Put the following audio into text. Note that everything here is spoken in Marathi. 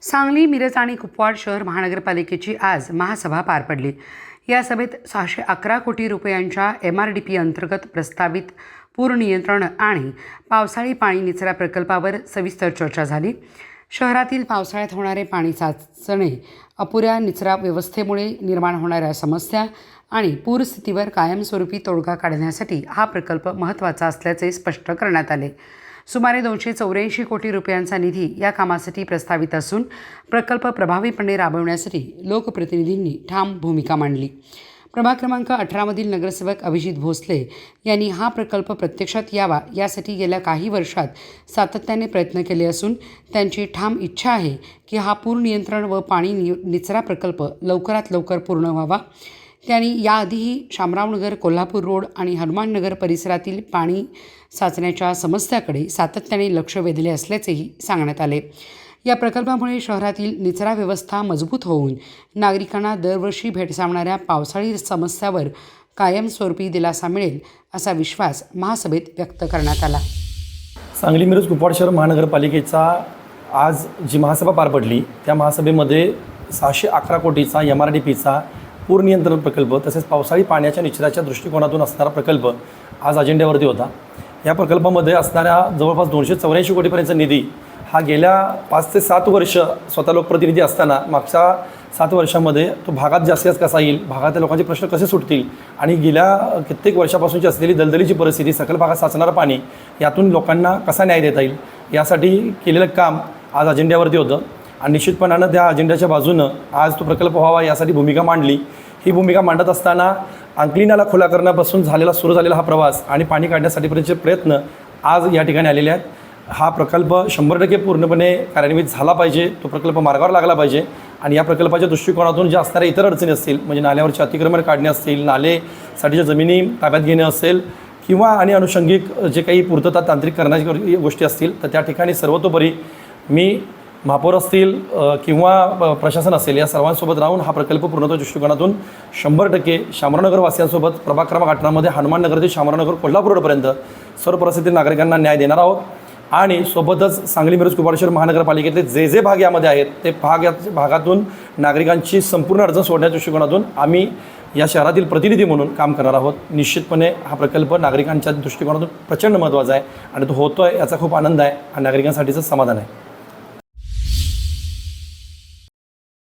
सांगली, मिरज आणि कुपवाड शहर महानगरपालिकेची आज महासभा पार पडली। या सभेत 611 कोटी रुपयांच्या MRDP अंतर्गत प्रस्तावित पूर नियंत्रण आणि पावसाळी पाणी निचरा प्रकल्पावर सविस्तर चर्चा झाली। शहरातील पावसाळ्यात होणारे पाणी साचणे, अपुऱ्या निचरा व्यवस्थेमुळे निर्माण होणाऱ्या समस्या आणि पूरस्थितीवर कायमस्वरूपी तोडगा काढण्यासाठी हा प्रकल्प महत्त्वाचा असल्याचे स्पष्ट करण्यात आले। सुमारे 284 कोटी रुपयांचा निधी या कामासाठी प्रस्तावित असून प्रकल्प प्रभावीपणे राबवण्यासाठी लोकप्रतिनिधींनी ठाम भूमिका मांडली। प्रभाग क्रमांक 18 मधील नगरसेवक अभिजित भोसले यांनी हा प्रकल्प प्रत्यक्षात यावा यासाठी गेल्या काही वर्षात सातत्याने प्रयत्न केले असून त्यांची ठाम इच्छा आहे की हा पूर नियंत्रण व पाणी निचरा प्रकल्प लवकरात लवकर पूर्ण व्हावा। त्यांनी याआधीही शामरावनगर, कोल्हापूर रोड आणि हनुमाननगर परिसरातील पाणी साचण्याच्या समस्याकडे सातत्याने लक्ष वेधले असल्याचेही सांगण्यात आले। या प्रकल्पामुळे शहरातील निचरा व्यवस्था मजबूत होऊन नागरिकांना दरवर्षी भेडसावणाऱ्या पावसाळी समस्यावर कायमस्वरूपी दिलासा मिळेल असा विश्वास महासभेत व्यक्त करण्यात आला। सांगली, मिरज, कुपवाड शहर महानगरपालिकेचा आज जी महासभा पार पडली त्या महासभेमध्ये 611 कोटीचा MRDPचा पूर नियंत्रण प्रकल्प तसेच पावसाळी पाण्याच्या निचराच्या दृष्टिकोनातून असणारा प्रकल्प आज अजेंड्यावरती होता। या प्रकल्पामध्ये असणाऱ्या जवळपास 284 कोटीपर्यंतचा निधी हा गेल्या 5 ते 7 वर्ष स्वतः लोकप्रतिनिधी असताना मागच्या 7 वर्षामध्ये तो भागात जास्तीत जास्त कसा येईल, भागातल्या लोकांचे प्रश्न कसे सुटतील आणि गेल्या कित्येक वर्षापासूनची असलेली दलदलीची परिस्थिती, सकल भागात साचणारं पाणी यातून लोकांना कसा न्याय देता येईल यासाठी केलेलं काम आज अजेंड्यावरती होतं आणि निश्चितपणानं त्या अजेंड्याच्या बाजूनं आज तो प्रकल्प व्हावा यासाठी भूमिका मांडली। ही भूमिका मांडत असताना अंकली नाला खुला करण्यापासून सुरू झालेला हा प्रवास आणि पाणी काढण्यासाठीपर्यंतचे प्रयत्न आज या ठिकाणी आलेले आहेत। हा प्रकल्प 100% पूर्णपणे कार्यान्वित झाला पाहिजे, तो प्रकल्प मार्गावर लागला पाहिजे आणि या प्रकल्पाच्या दृष्टिकोनातून ज्या असणाऱ्या इतर अडचणी असतील म्हणजे नाल्यावरचे अतिक्रमण काढणे असतील, नालेसाठीच्या जमिनी ताब्यात घेणे असेल किंवा आणि अनुषंगिक जे काही पूर्तता तांत्रिक करण्याची गोष्टी असतील तर त्या ठिकाणी सर्वतोपरी मी महापौर असतील किंवा प्रशासन असेल या सर्वांसोबत राहून हा प्रकल्प पूर्णत्व दृष्टिकोनातून 100% शामरावनगर वासियांसोबत प्रभाग क्रमांक 18 मध्ये हनुमाननगर ते शामरावनगर कोल्हापूर रोडपर्यंत सर्व परिस्थितीत नागरिकांना न्याय देणार आहोत आणि सोबतच सांगली, मिरज, कुपवाड शहर महानगरपालिकेतले जे भाग यामध्ये आहेत ते भागातून नागरिकांची संपूर्ण अडचण सोडण्याच्या दृष्टिकोनातून आम्ही या शहरातील प्रतिनिधी म्हणून काम करणार आहोत। निश्चितपणे हा प्रकल्प नागरिकांच्या दृष्टिकोनातून प्रचंड महत्त्वाचा आहे आणि तो होतोय याचा खूप आनंद आहे आणि नागरिकांसाठीचं समाधान आहे।